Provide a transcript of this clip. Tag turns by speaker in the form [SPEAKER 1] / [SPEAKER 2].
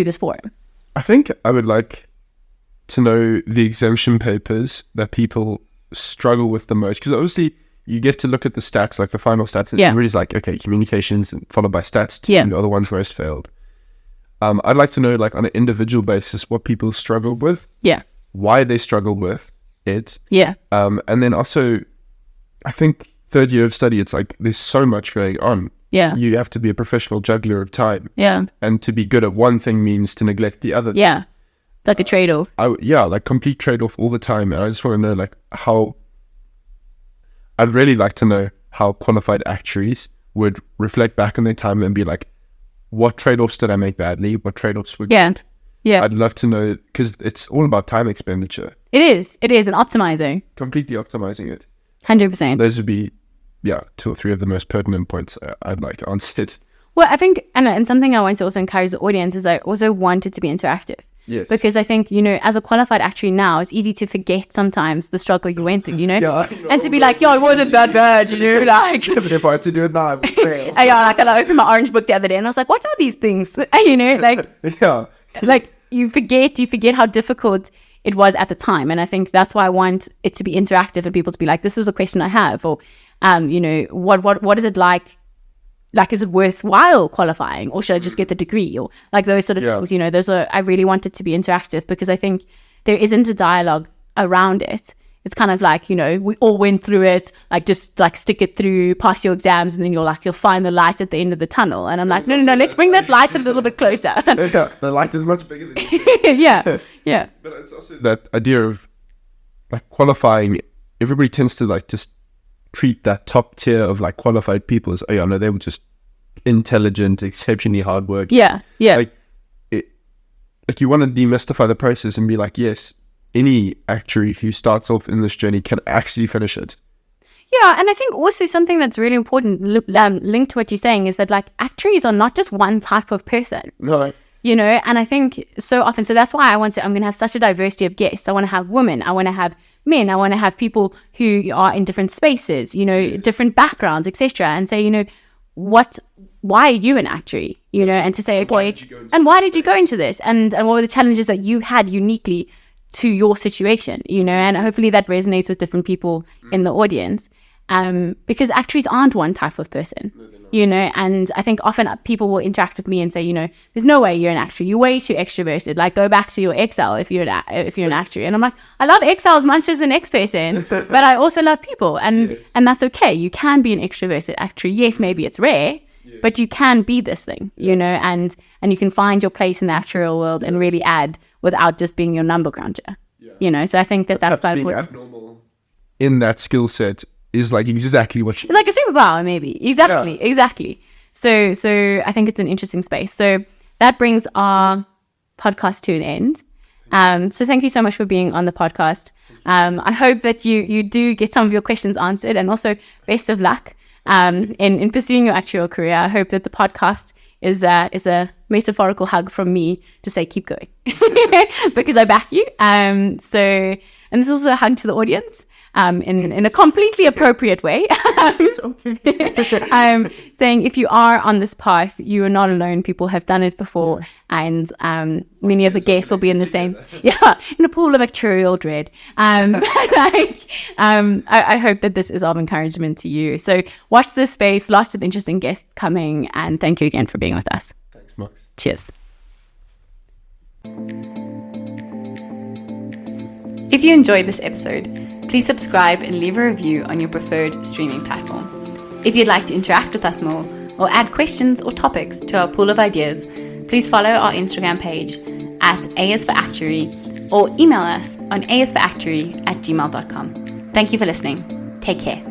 [SPEAKER 1] do this for him?
[SPEAKER 2] I think I would like to know the exemption papers that people struggle with the most, because obviously you get to look at the stats, like the final stats, and everybody's like, okay, communications followed by stats, the other ones most failed. I'd like to know, like, on an individual basis, what people struggle with, why they struggle with it, and then also, I think third year of study, it's like there's so much going on. You have to be a professional juggler of time. And to be good at one thing means to neglect the other.
[SPEAKER 1] Like a trade-off.
[SPEAKER 2] Like complete trade-off all the time. And I just want to know, like, how... I'd really like to know how qualified actuaries would reflect back on their time and be like, what trade-offs did I make badly? What trade-offs were good? I'd love to know, because it's all about time expenditure.
[SPEAKER 1] It is, and optimizing.
[SPEAKER 2] Completely optimizing it.
[SPEAKER 1] 100%.
[SPEAKER 2] Those would be, 2 or 3 of the most pertinent points I'd like answered.
[SPEAKER 1] Well, I think, and something I want to also encourage the audience is I also want it to be interactive.
[SPEAKER 2] Yes.
[SPEAKER 1] Because I think, as a qualified actuary now, it's easy to forget sometimes the struggle you went through, and to be like, it wasn't that bad, like.
[SPEAKER 2] If I had to do it now, I would fail.
[SPEAKER 1] I opened my orange book the other day and I was like, what are these things? Like, like you forget how difficult it was at the time. And I think that's why I want it to be interactive and people to be like, this is a question I have, or, what is it like? Like, is it worthwhile qualifying, or should I just get the degree, or like those sort of things, I really want it to be interactive, because I think there isn't a dialogue around it. It's kind of like, we all went through it, like, just like stick it through, pass your exams, and then you'll find the light at the end of the tunnel. And I'm like, no, let's bring that light a little bit closer.
[SPEAKER 2] The light is much bigger than you
[SPEAKER 1] think.
[SPEAKER 2] But it's also that idea of like qualifying. Everybody tends to like just treat that top tier of like qualified people as, they were just intelligent, exceptionally hard work. Like you want to demystify the process and be like, yes, any actuary who starts off in this journey can actually finish it.
[SPEAKER 1] And I think also something that's really important, linked to what you're saying, is that like actuaries are not just one type of person.
[SPEAKER 2] No.
[SPEAKER 1] And I think so often, so that's why I'm going to have such a diversity of guests. I want to have women, I want to have men, I want to have people who are in different spaces, different backgrounds, etc., and say, why are you an actuary, and to say, okay, why did you go into this, and what were the challenges that you had uniquely to your situation, and hopefully that resonates with different people in the audience, because actuaries aren't one type of person. And I think often people will interact with me and say, there's no way you're an actuary. You're way too extroverted. Like, go back to your Excel if you're an actuary. And I'm like, I love Excel as much as the next person, but I also love people, and that's okay. You can be an extroverted actuary. Yes, maybe it's rare, but you can be this thing, and you can find your place in the actuarial world and really add without just being your number cruncher. So I think that's quite important.
[SPEAKER 2] Abnormal in that skill set is like exactly what
[SPEAKER 1] it's like a superpower, maybe. Exactly. So I think it's an interesting space. So that brings our podcast to an end. So thank you so much for being on the podcast. I hope that you do get some of your questions answered, and also best of luck in pursuing your actuarial career. I hope that the podcast is a metaphorical hug from me to say keep going, because I back you. So, and this is also a hug to the audience. In a completely appropriate way. Saying if you are on this path, you are not alone. People have done it before, and many of the guests will be in the same, in a pool of actuarial dread. I hope that this is of encouragement to you. So watch this space, lots of interesting guests coming, and thank you again for being with us.
[SPEAKER 2] Thanks, Max.
[SPEAKER 1] Cheers. If you enjoyed this episode, please subscribe and leave a review on your preferred streaming platform. If you'd like to interact with us more, or add questions or topics to our pool of ideas, please follow our Instagram page at ASForActuary, or email us on asforactuary@gmail.com. Thank you for listening. Take care.